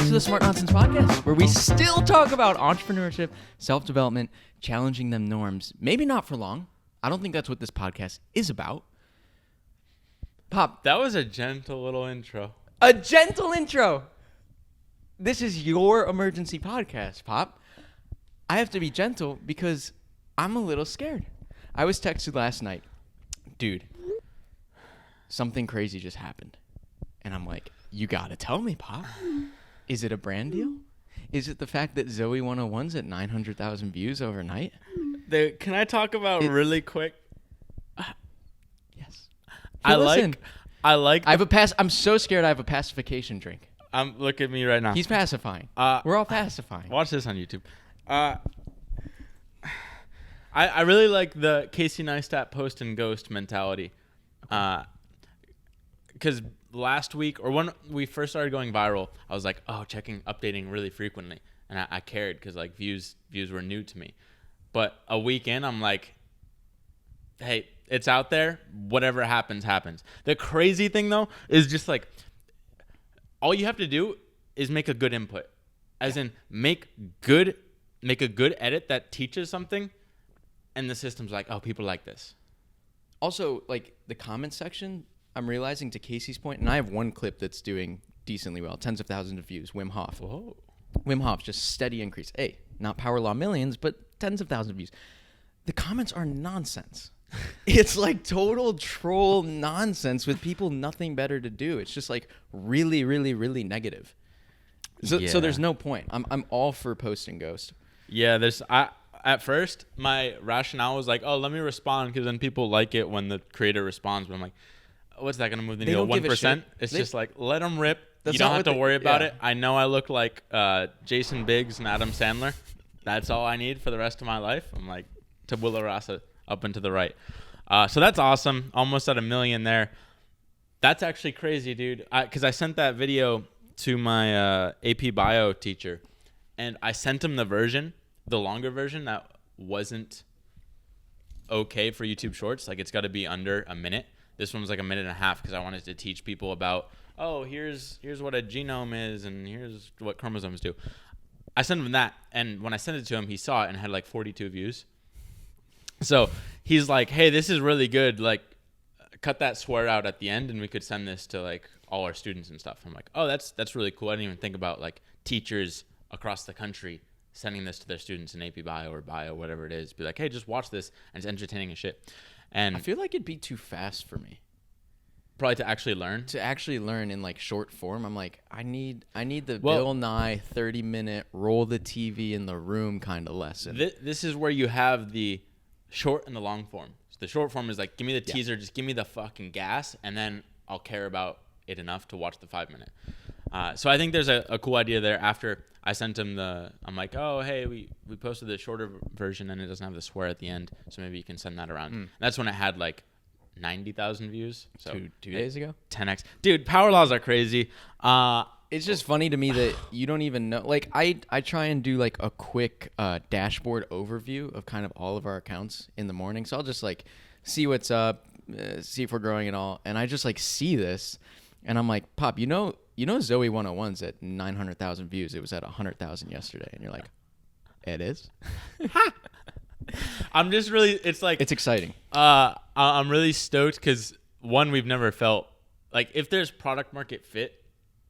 to the Smart Nonsense Podcast, where we still talk about entrepreneurship, self-development, challenging them norms. Maybe not for long. I don't think that's what this podcast is about. Pop. That was a gentle little intro. A gentle intro. This is your emergency podcast, Pop. I have to be gentle because I'm a little scared. I was texted last night, dude, something crazy just happened. And I'm like, you got to tell me, Pop. Is it a brand deal? Is it the fact that Zoe 101's at 900,000 views overnight? Can I talk about really quick? Yes. I like. I'm so scared I have a pacification drink. Look at me right now. He's pacifying. We're all pacifying. Watch this on YouTube. I really like the Casey Neistat post and ghost mentality. Because last week, or when we first started going viral, I was like, updating really frequently. And I cared because like views were new to me. But a week in, I'm like, hey, it's out there. Whatever happens, happens. The crazy thing, though, is just like, all you have to do is make a good input. As in, make a good edit that teaches something. And the system's like, oh, people like this. Also, like, the comment section, I'm realizing, to Casey's point, and I have one clip that's doing decently well, tens of thousands of views, Wim Hof. Whoa. Wim Hof, just steady increase. Hey, not Power Law millions, but tens of thousands of views. The comments are nonsense. It's like total troll nonsense with people nothing better to do. It's just like really, really, really negative. So there's no point. I'm all for posting ghost. Yeah, at first, my rationale was like, oh, let me respond because then people like it when the creator responds. But I'm like, what's that going to move the needle? 1%? It's just like, let them rip. You don't have to worry about it. I know I look like Jason Biggs and Adam Sandler. That's all I need for the rest of my life. I'm like Tabula Rasa up and to the right. So that's awesome. Almost at 1 million there. That's actually crazy, dude. Because I sent that video to my AP Bio teacher. And I sent him the longer version that wasn't okay for YouTube Shorts. Like, it's got to be under a minute. This one was like 1.5 minutes because I wanted to teach people about, oh, here's what a genome is and here's what chromosomes do. I sent him that, and when I sent it to him, he saw it and had like 42 views. So he's like, hey, this is really good. Like, cut that swear out at the end, and we could send this to like all our students and stuff. I'm like, oh, that's really cool. I didn't even think about like teachers across the country sending this to their students in AP Bio or Bio, whatever it is. Be like, hey, just watch this, and it's entertaining as shit. And I feel like it'd be too fast for me. Probably to actually learn? To actually learn in like short form. I'm like, I need the Bill Nye 30-minute roll the TV in the room kind of lesson. This is where you have the short and the long form. So the short form is like, give me the teaser, just give me the fucking gas, and then I'll care about it enough to watch the 5-minute. So I think there's a cool idea there. After I sent him I'm like, oh, hey, we posted the shorter version and it doesn't have the swear at the end, so maybe you can send that around. That's when it had like 90,000 views. So two days ago? 10x. Dude, power laws are crazy. It's just funny to me that you don't even know. Like, I try and do like a quick dashboard overview of kind of all of our accounts in the morning. So I'll just like see what's up, see if we're growing and all. And I just like see this and I'm like, Pop, you know Zoe 101's at 900,000 views. It was at 100,000 yesterday. And you're like, it is? I'm just really, it's like, it's exciting. I'm really stoked because one, we've never felt like if there's product market fit,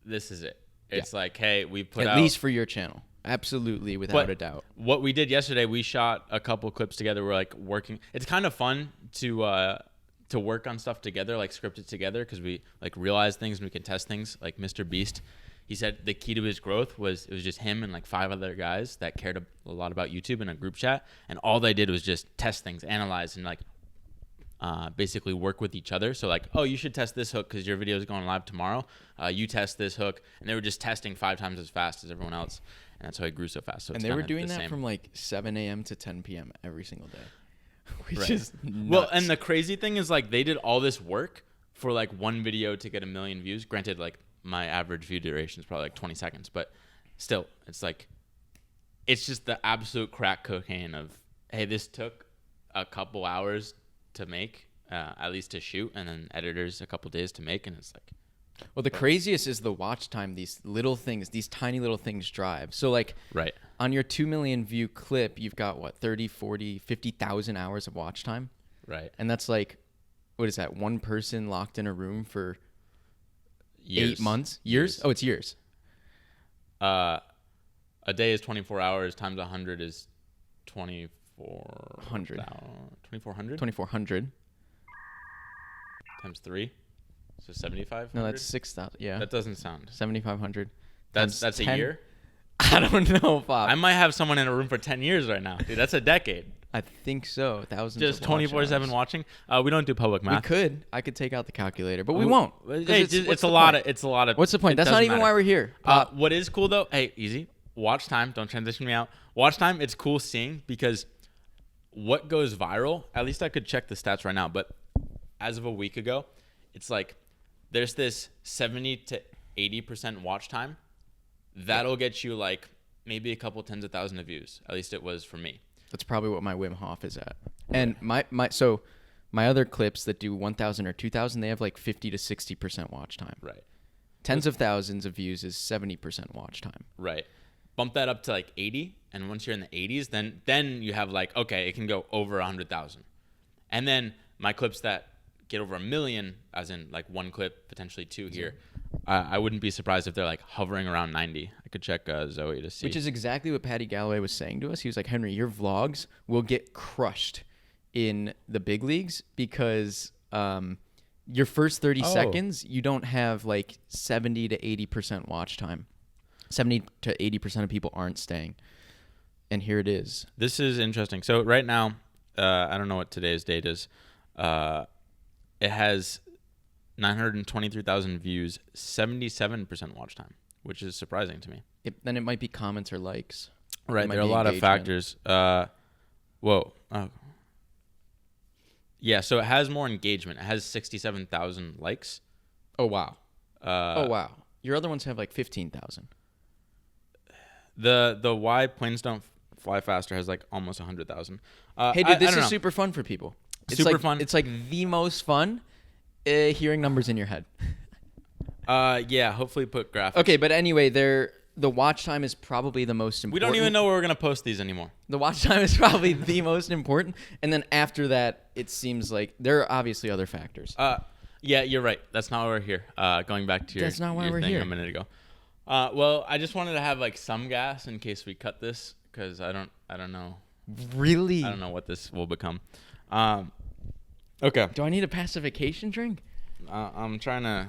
this is it. It's like, hey, we put out, at least for your channel. Absolutely, without a doubt. What we did yesterday, we shot a couple clips together. We're like working. It's kind of fun to work on stuff together, like script it together, because we like realize things and we can test things. Like Mr. Beast, he said the key to his growth was just him and like 5 other guys that cared a lot about YouTube in a group chat, and all they did was just test things, analyze, and like basically work with each other. So like, oh, you should test this hook because your video is going live tomorrow. You test this hook, and they were just testing 5 times as fast as everyone else, and that's how he grew so fast. So and they were doing that from like 7 a.m. to 10 p.m. every single day. Which is nuts. Well, and the crazy thing is like they did all this work for like one video to get 1 million views. Granted, like my average view duration is probably like 20 seconds, but still, it's like, it's just the absolute crack cocaine of, hey, this took a couple hours to make, at least to shoot, and then editors a couple days to make, and it's like, Well, the craziest is the watch time these little things, these tiny little things drive. So like Right. on your 2 million view clip, you've got what, 30, 40, 50,000 hours of watch time? Right. And that's like, what is that? One person locked in a room for Years. 8 months? Years? Oh, it's years. A day is 24 hours times 100 is 2400. 2400 2,400. times 3. So 7,500. No, that's 6,000. Yeah. That doesn't sound. 7,500. That's a 10. year? I don't know, Bob. I might have someone in a room for 10 years right now. Dude, that's a decade. I think so. Thousands. Just of watch 24/7 hours. watching. We don't do public We math. could. I could take out the calculator, but we won't. 'Cause Hey, what's it's the a lot point? of. It's a lot of. What's the point? it That's not doesn't even matter. why we're here. What is cool though? Hey, easy. Watch time. Don't transition me out. Watch time. It's cool seeing because what goes viral. At least I could check the stats right now. But as of a week ago, it's like there's this 70 to 80% watch time. That'll get you like maybe a couple tens of thousands of views. At least it was for me. That's probably what my Wim Hof is at. And my other clips that do 1,000 or 2,000, they have like 50 to 60% watch time. Right. Tens of thousands of views is 70% watch time. Right. Bump that up to like 80, and once you're in the 80s, then you have like, okay, it can go over 100,000. And then my clips that get over 1 million, as in like one clip, potentially two here, I wouldn't be surprised if they're like hovering around 90. I could check Zoe to see. Which is exactly what Patty Galloway was saying to us. He was like, Henry, your vlogs will get crushed in the big leagues because your first 30 seconds, you don't have like 70 to 80% watch time. 70 to 80% of people aren't staying. And here it is. This is interesting. So right now, I don't know what today's date is. It has 923,000 views, 77% watch time, which is surprising to me. Then it might be comments or likes. Right. There are a lot of factors. Whoa. Oh. Yeah. So it has more engagement. It has 67,000 likes. Oh, wow. Wow. Your other ones have like 15,000. The Why Planes Don't Fly Faster has like almost 100,000. Hey, dude, this is super fun for people. It's super like, fun. It's like the most fun hearing numbers in your head. Yeah, hopefully put graphics. Okay, but anyway, the watch time is probably the most important. We don't even know where we're going to post these anymore. The watch time is probably the most important. And then after that, it seems like there are obviously other factors. Yeah, you're right. That's not why we're here. Going back to your, That's not why your we're thing here. a minute ago. Well, I just wanted to have like some gas in case we cut this because I don't know. Really? I don't know what this will become. Okay. Do I need a pacification drink? I'm trying to.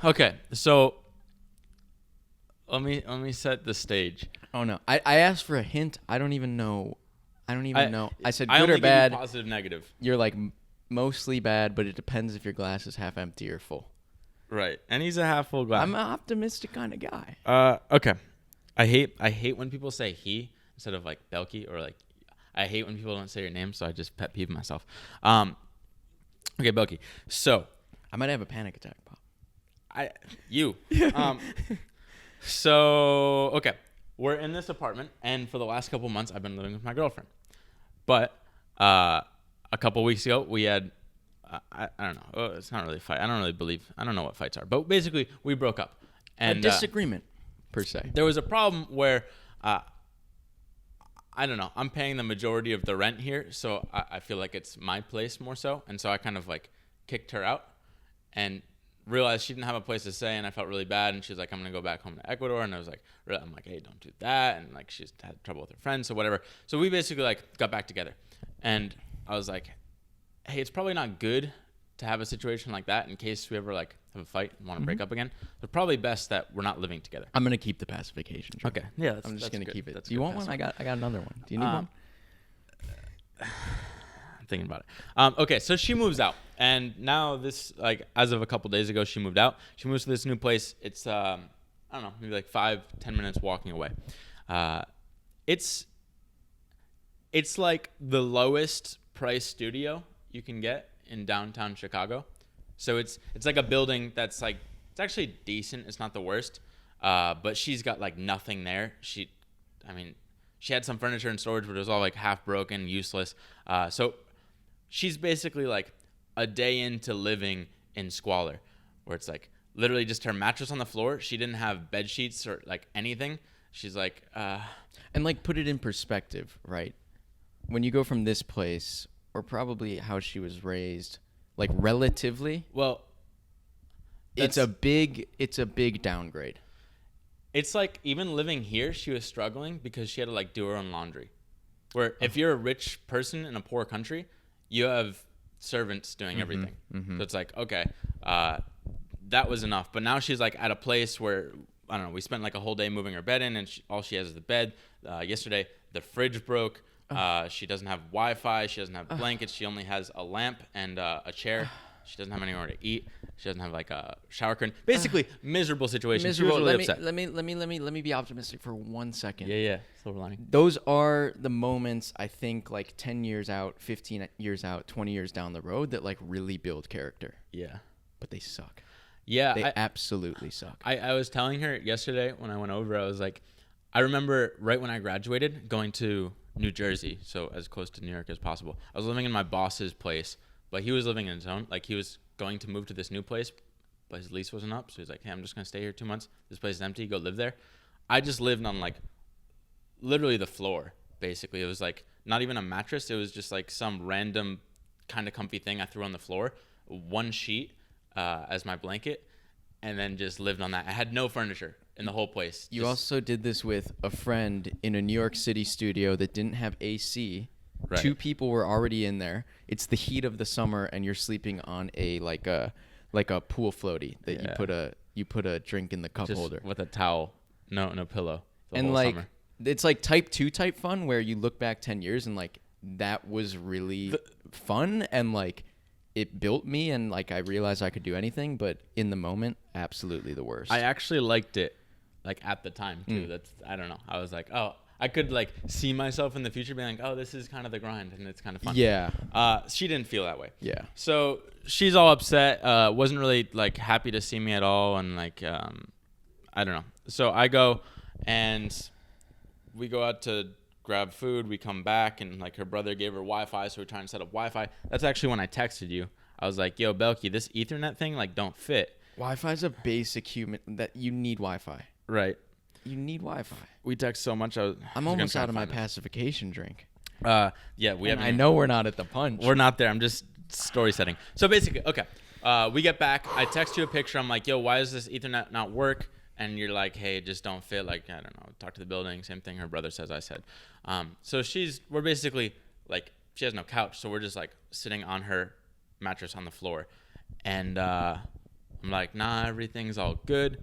Okay, so let me set the stage. Oh no, I asked for a hint. I don't even know. I said I good only or bad. give you positive, negative. You're like mostly bad, but it depends if your glass is half empty or full. Right, and he's a half full glass. I'm an optimistic kind of guy. Okay. I hate when people say he instead of like Belky or like. I hate when people don't say your name, so I just pet peeve myself. Okay, Belky. So I might have a panic attack, Pop. So okay, we're in this apartment, and for the last couple months, I've been living with my girlfriend. But a couple weeks ago, we had I don't know. Oh, it's not really a fight. I don't know what fights are. But basically, we broke up. And a disagreement, per se. There was a problem where I don't know. I'm paying the majority of the rent here, so I feel like it's my place more so. And so I kind of like kicked her out and realized she didn't have a place to stay, and I felt really bad. And she's like, I'm going to go back home to Ecuador. And I was like, I'm like, hey, don't do that. And like, she's had trouble with her friends, so whatever. So we basically like got back together. And I was like, hey, it's probably not good to have a situation like that in case we ever like have a fight and want to break up again. It's probably best that we're not living together. I'm gonna keep the pacification drink. Okay. Yeah, I'm just gonna good. keep it. That's Do you want pass. one? I got another one. Do you need one? I'm thinking about it. Okay, so she moves out, and now this like as of a couple days ago, she moved out. She moves to this new place. It's I don't know, maybe like 5-10 minutes walking away. It's like the lowest price studio you can get in downtown Chicago. So it's like a building that's like, it's actually decent. It's not the worst. But she's got like nothing there. She had some furniture and storage, but it was all like half broken, useless. So she's basically like a day into living in squalor, where it's like literally just her mattress on the floor. She didn't have bed sheets or like anything. She's like, And like put it in perspective, right? When you go from this place, or probably how she was raised, like relatively, well, it's a big downgrade. It's like even living here, she was struggling because she had to like do her own laundry. Where if you're a rich person in a poor country, you have servants doing everything. So it's like, okay, that was enough. But now she's like at a place where, I don't know, we spent like a whole day moving her bed in, and all she has is the bed. Yesterday, the fridge broke. She doesn't have Wi-Fi. She doesn't have blankets. She only has a lamp and a chair. She doesn't have anywhere to eat. She doesn't have like a shower curtain. Basically, miserable situation. Miserable. She was really upset. Let me be optimistic for 1 second. Yeah. Silver lining. Those are the moments, I think, like 10 years out, 15 years out, 20 years down the road that like really build character. Yeah. But they suck. Yeah. They absolutely suck. I was telling her yesterday when I went over, I was like, I remember right when I graduated going to New Jersey, so as close to New York as possible. I was living in my boss's place, but he was living in his own. Like, he was going to move to this new place, but his lease wasn't up. So he's like, hey, I'm just going to stay here 2 months. This place is empty. Go live there. I just lived on, like, literally the floor, basically. It was, like, not even a mattress. It was just, like, some random kind of comfy thing I threw on the floor. One sheet as my blanket, and then just lived on that. I had no furniture in the whole place. You also did this with a friend in a New York City studio that didn't have AC. Right. 2 people were already in there. It's the heat of the summer, and you're sleeping on a pool floaty that you put a drink in the cup just holder with a towel, no pillow. And like summer. It's like type 2 type fun where you look back 10 years and like that was really fun, and like it built me, and like I realized I could do anything. But in the moment, absolutely the worst. I actually liked it, like at the time too. That's, I don't know. I was like, oh. I could like see myself in the future being like, oh, this is kind of the grind and it's kind of fun. Yeah. She didn't feel that way. Yeah. So she's all upset. Wasn't really like happy to see me at all. And like, I don't know. So I go and we go out to grab food. We come back and like her brother gave her Wi-Fi. So we're trying to set up Wi-Fi. That's actually when I texted you. I was like, yo, Belky, this Ethernet thing like don't fit. Wi-Fi is a basic human that you need Wi-Fi. Right. You need Wi-Fi. We text so much. I'm almost out of my pacification drink. Yeah, we have. I know we're not at the punch. We're not there. I'm just story setting. So basically, okay. We get back. I text you a picture. I'm like, yo, why does this Ethernet not work? And you're like, hey, it just don't fit. Like, I don't know. Talk to the building. Same thing her brother says I said. So we're basically like, she has no couch. So we're just like sitting on her mattress on the floor. And I'm like, nah, everything's all good.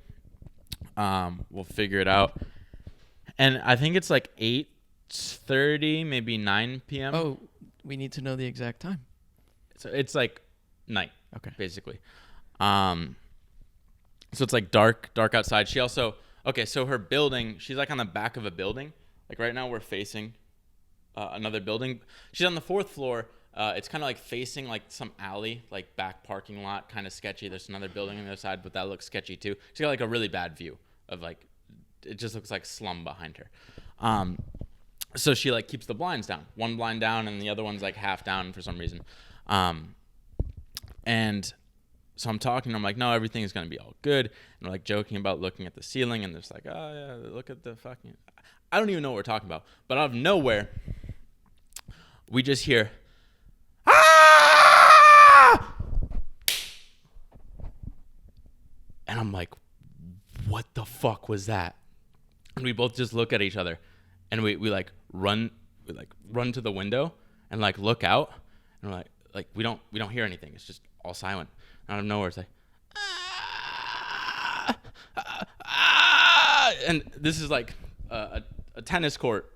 We'll figure it out. And I think it's like 8:30, maybe 9 p.m. Oh, we need to know the exact time. So it's like night, okay, basically. So it's like dark outside. She also, okay, so her building, she's like on the back of a building. Like right now we're facing another building. She's on the 4th floor. It's kind of like facing like some alley, like back parking lot, kind of sketchy. There's another building on the other side, but that looks sketchy too. She's got like a really bad view of like, it just looks like slum behind her. So she like keeps the blinds down, one blind down and the other one's like half down for some reason. And so I'm talking, I'm like, no, everything is going to be all good. And we're like joking about looking at the ceiling, and there's like, oh yeah, look at the fucking, I don't even know what we're talking about. But out of nowhere, we just hear, ah! And I'm like, what the fuck was that? And we both just look at each other, and we like run to the window and like look out, and we're like we don't hear anything. It's just all silent. Out of nowhere, it's like, ah, ah, ah, and this is like a tennis court.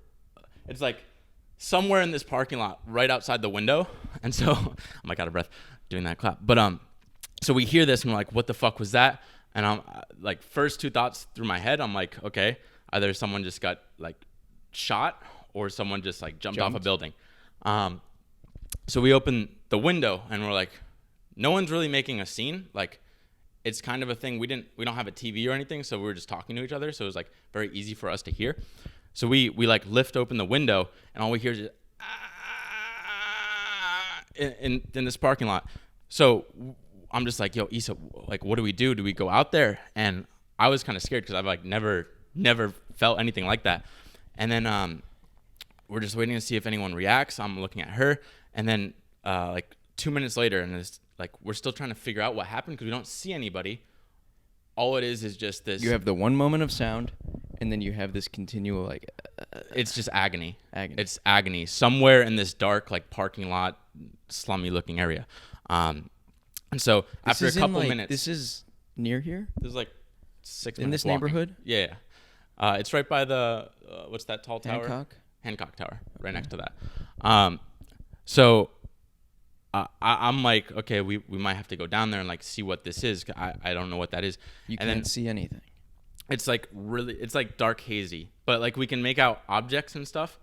It's like somewhere in this parking lot, right outside the window. And so I'm like out of breath doing that clap. But so we hear this and we're like, what the fuck was that? And I'm like, first 2 thoughts through my head, I'm like, okay, either someone just got like shot or someone just like jumped off a building. So we open the window and we're like, no one's really making a scene. Like, it's kind of a thing. We don't have a TV or anything, so we were just talking to each other. So it was like very easy for us to hear. So we like lift open the window, and all we hear is in this parking lot. So I'm just like, yo, Issa, like, what do we do? Do we go out there? And I was kind of scared because I've like never felt anything like that. And then we're just waiting to see if anyone reacts. I'm looking at her, and then like 2 minutes later, and it's like we're still trying to figure out what happened because we don't see anybody. All it is just this. You have the one moment of sound, and then you have this continual like. It's just agony. Agony. It's agony somewhere in this dark like parking lot, slummy looking area. And so after a couple minutes, this is near here. This is like 6 minutes in this walking. neighborhood. Yeah. It's right by the what's that tall tower? Hancock Tower, right next to that. So I'm like, okay, we might have to go down there and like see what this is. I don't know what that is. You can't see anything. It's like it's like dark hazy, but like we can make out objects and stuff.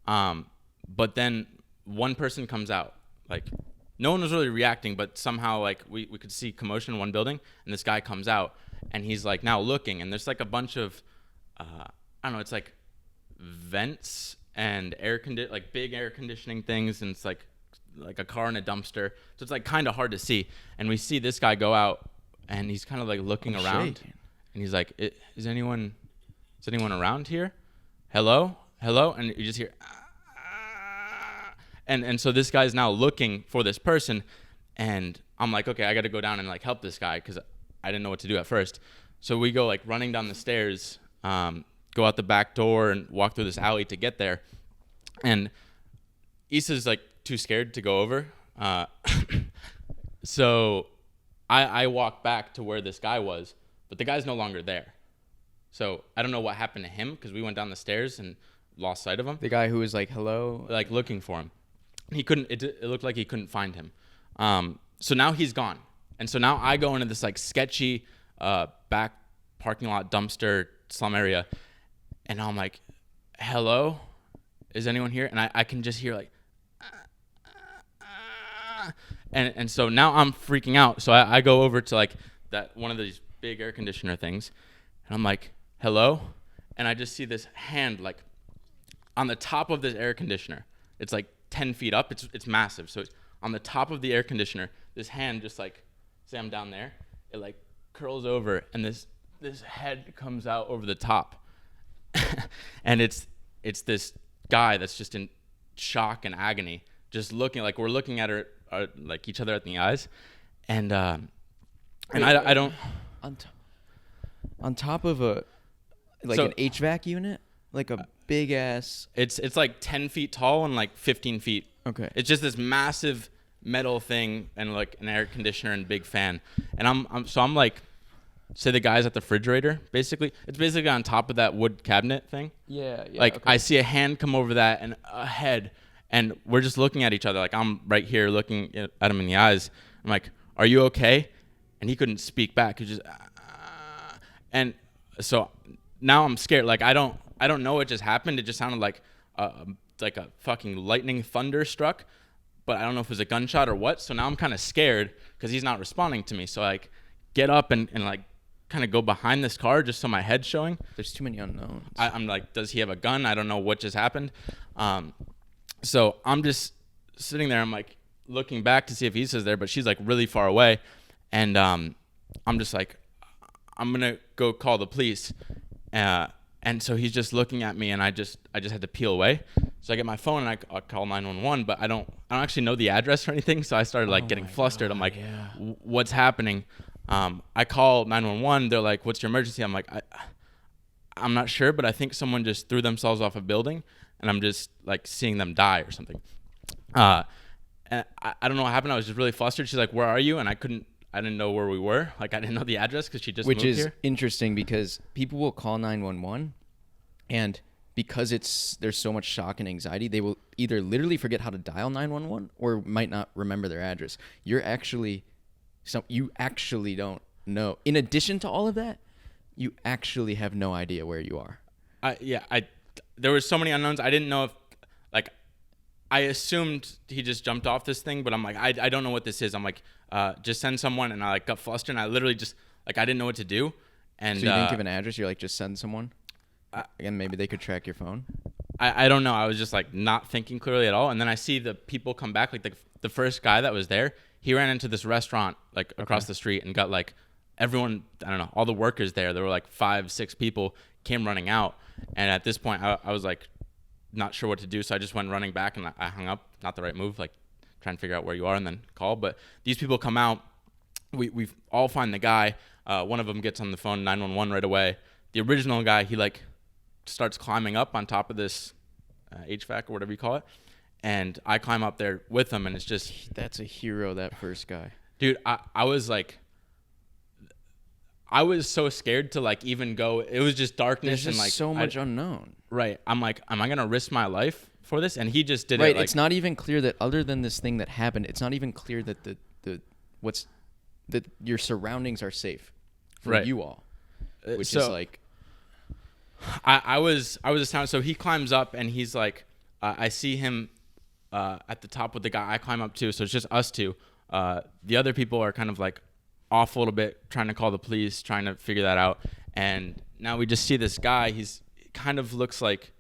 But then one person comes out, like no one was really reacting, but somehow like we could see commotion in one building, and this guy comes out, and he's like now looking, and there's like a bunch of I don't know, it's like vents and like big air conditioning things, and it's like a car in a dumpster, so it's like kind of hard to see. And we see this guy go out, and he's kind of like looking around, shaking. And he's like, is anyone around here? Hello, and you just hear and so this guy's now looking for this person, and I'm like, okay, I got to go down and like help this guy because I didn't know what to do at first. So we go like running down the stairs, go out the back door and walk through this alley to get there. And Issa's like too scared to go over. So I walk back to where this guy was, but the guy's no longer there. So I don't know what happened to him because we went down the stairs and lost sight of him. The guy who was like, hello? Like looking for him. He couldn't, it looked like he couldn't find him. So now he's gone. And so now I go into this like sketchy back parking lot dumpster slum area. And I'm like, hello? Is anyone here? And I can just hear like, and so now I'm freaking out. So I go over to like that one of these big air conditioner things. And I'm like, hello? And I just see this hand like on the top of this air conditioner. It's like 10 feet up. It's massive. So it's on the top of the air conditioner. This hand just like, say I'm down there. It like curls over, and this head comes out over the top. And it's this guy that's just in shock and agony, just looking like we're looking at her like each other in the eyes, and I don't on top of a like an HVAC unit, like a big ass. It's like 10 feet tall and like 15 feet. Okay. It's just this massive metal thing and like an air conditioner and big fan, and I'm like, say the guy's at the refrigerator, basically. It's basically on top of that wood cabinet thing. Yeah. Like, okay. I see a hand come over that and a head, and we're just looking at each other. Like, I'm right here looking at him in the eyes. I'm like, are you okay? And he couldn't speak back. He just, and so now I'm scared. Like, I don't know what just happened. It just sounded like a fucking lightning thunder struck, but I don't know if it was a gunshot or what. So now I'm kind of scared because he's not responding to me. So like, get up and like, kind of go behind this car just so my head's showing. There's too many unknowns. I'm like, does he have a gun? I don't know what just happened. So I'm just sitting there. I'm like looking back to see if Issa's there, but she's like really far away. And I'm just like, I'm going to go call the police. And so he's just looking at me, and I just had to peel away. So I get my phone and I call 911, but I don't actually know the address or anything. So I started like getting flustered. I'm like, what's happening? I call 911. They're like, what's your emergency? I'm like, I'm not sure, but I think someone just threw themselves off a building, and I'm just like seeing them die or something. And I don't know what happened. I was just really flustered. She's like, where are you? And I didn't know where we were. Like, I didn't know the address because she just moved here. Which is interesting because people will call 911, and because there's so much shock and anxiety, they will either literally forget how to dial 911 or might not remember their address. You actually don't know. In addition to all of that, you actually have no idea where you are. There were so many unknowns. I didn't know if, like, I assumed he just jumped off this thing, but I'm like, I don't know what this is. I'm like, just send someone, and I like got flustered, and I literally just like I didn't know what to do. And so you didn't give an address. You're like, just send someone. Again, maybe they could track your phone. I don't know. I was just like not thinking clearly at all. And then I see the people come back. Like the first guy that was there, he ran into this restaurant like across the street and got like everyone, I don't know, all the workers there were like 5-6 people came running out. And at this point I was like not sure what to do, so I just went running back and I hung up. Not the right move, like trying to figure out where you are and then call. But these people come out, we all find the guy. One of them gets on the phone 911 right away. The original guy, he like starts climbing up on top of this HVAC or whatever you call it, and I climb up there with him, and it's just, that's a hero, that first guy. Dude, I was like, I was so scared to like even go. It was just darkness. There's and like so much unknown. Right. I'm like, am I gonna risk my life for this? And he just did right, it. Right. It's not even clear that other than this thing that happened, it's not even clear that that your surroundings are safe for you all, which is like. I was astounded. So he climbs up and he's like, I see him at the top with the guy. I climb up too. So it's just us two. The other people are kind of like off a little bit, trying to call the police, trying to figure that out. And now we just see this guy. He's kind of looks like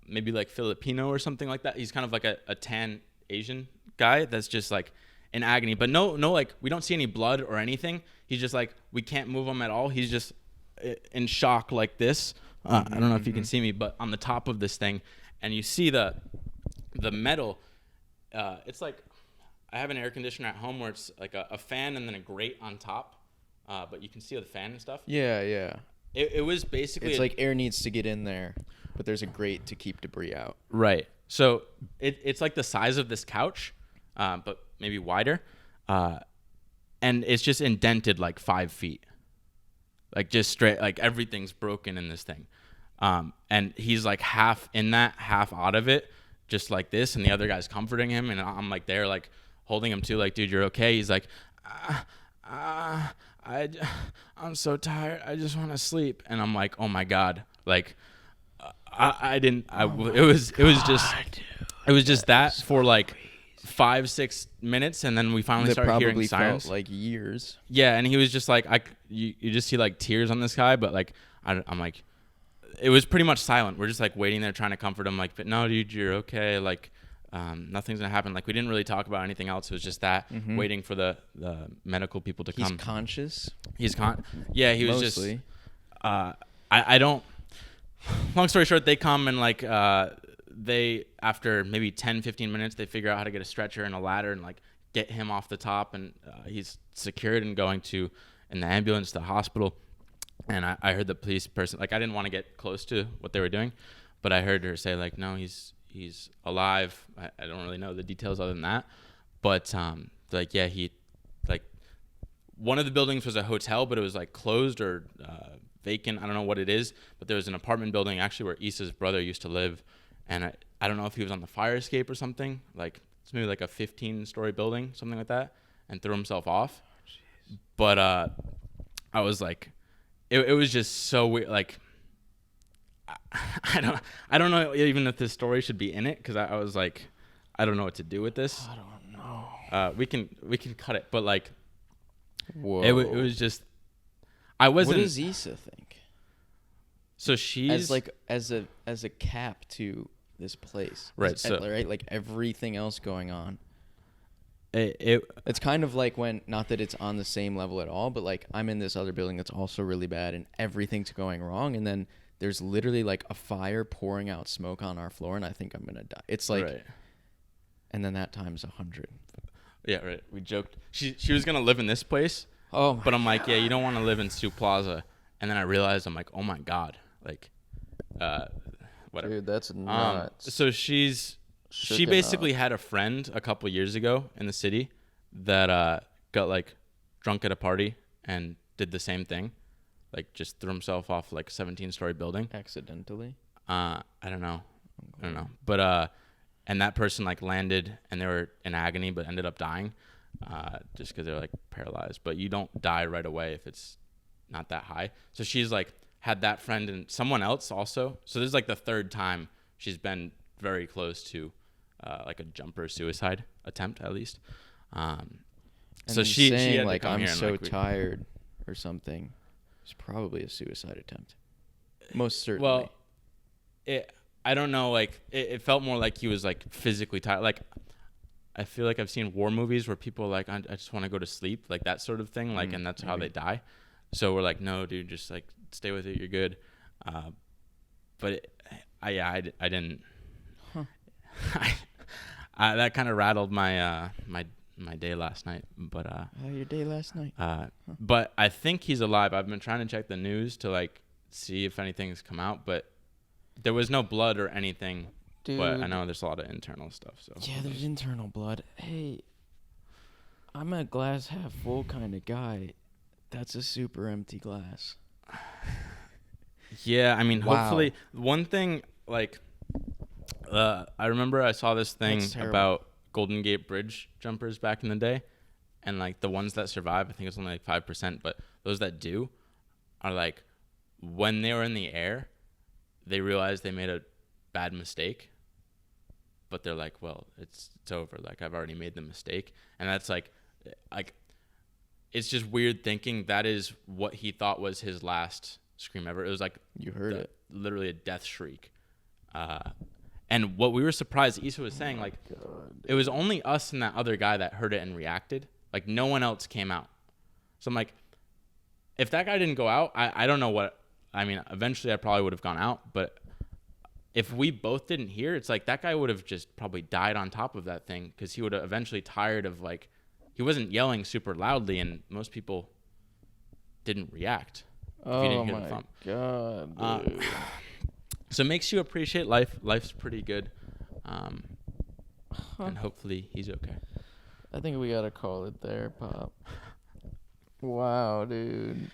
maybe like Filipino or something like that. He's kind of like a tan Asian guy that's just like in agony. But no, like we don't see any blood or anything. He's just like, we can't move him at all. He's just in shock like this. I don't know if you can see me, but on the top of this thing, and you see the metal. It's like, I have an air conditioner at home where it's like a fan and then a grate on top, but you can see the fan and stuff. Yeah. It was basically... It's like air needs to get in there, but there's a grate to keep debris out. Right. So it's like the size of this couch, but maybe wider, and it's just indented like 5 feet. Like just straight, like everything's broken in this thing. And he's like half in that, half out of it, just like this. And the other guy's comforting him. And I'm like there, like holding him too, like, dude, you're okay. He's like, I'm so tired. I just want to sleep. And I'm like, oh my God. Like, it was just that for like 5-6 minutes, and then we finally started hearing sirens. Felt like years. Yeah, and he was just like, you just see like tears on this guy, but like I'm like, it was pretty much silent. We're just like waiting there trying to comfort him, like, but no, dude, you're okay. Like, nothing's gonna happen. Like, we didn't really talk about anything else. It was just that waiting for the medical people to come. He's conscious. Yeah, he was mostly. Just. I don't. Long story short, they come and like they, after maybe 10-15 minutes, they figure out how to get a stretcher and a ladder and like get him off the top, and he's secured and going in the ambulance to the hospital. And I heard the police person, like, I didn't want to get close to what they were doing, but I heard her say like, no, he's alive. I don't really know the details other than that, but like, yeah, he, like, one of the buildings was a hotel, but it was like closed or vacant. I don't know what it is, but there was an apartment building actually where Issa's brother used to live. And I don't know if he was on the fire escape or something. Like, it's maybe like a 15-story building, something like that, and threw himself off. Oh, but I was like, it was just so weird. Like, I don't know even if this story should be in it, because I was like, I don't know what to do with this. I don't know. We can cut it, but like, whoa, it was just, I wasn't. What does Issa think? So she's as a cap to this place, right? So right, like everything else going on. It's kind of like when, not that it's on the same level at all, but like I'm in this other building that's also really bad and everything's going wrong, and then there's literally like a fire pouring out smoke on our floor, and I think I'm gonna die. It's like, right. And then that times 100. Yeah, right. We joked she was gonna live in this place. Oh, but I'm like, yeah, you don't want to live in Sioux Plaza. And then I realized, I'm like, oh my God, like, whatever. Dude, that's nuts. So she basically had a friend a couple years ago in the city that got like drunk at a party and did the same thing, like just threw himself off like a 17-story building accidentally. I don't know, but and that person like landed and they were in agony but ended up dying, just because they're like paralyzed. But you don't die right away if it's not that high. So she's like had that friend and someone else also. So this is like the third time she's been very close to like a jumper suicide attempt, at least. So she had like, to come I'm here so tired or something. It's probably a suicide attempt. Most certainly. Well, I don't know. Like it felt more like he was like physically tired. Like I feel like I've seen war movies where people are like, I just want to go to sleep, like that sort of thing, like, and that's how they die. So we're like, no, dude, just like stay with it, you're good. But I didn't. Huh. That kind of rattled my my day last night. But your day last night. But I think he's alive. I've been trying to check the news to like see if anything's come out, but there was no blood or anything. Dude. But I know there's a lot of internal stuff. So yeah, there's internal blood. Hey, I'm a glass half full kind of guy. That's a super empty glass. Yeah, I mean, hopefully, one thing, like, I remember I saw this thing about Golden Gate Bridge jumpers back in the day, and, like, the ones that survive, I think it's only, like, 5%, but those that do are, like, when they were in the air, they realized they made a bad mistake, but they're like, well, it's over. Like, I've already made the mistake. And that's, like, it's just weird thinking that is what he thought was his last scream ever. It was like you heard it, literally a death shriek. And what we were surprised, Issa was saying, like, it was only us and that other guy that heard it and reacted. Like, no one else came out. So I'm like, if that guy didn't go out, I don't know what. I mean, eventually I probably would have gone out, but if we both didn't hear, it's like that guy would have just probably died on top of that thing, because he would have eventually tired of, like, he wasn't yelling super loudly, and most people didn't react. Oh my God, dude. So it makes you appreciate life. Life's pretty good. And hopefully he's okay. I think we gotta call it there, Pop. Wow, dude.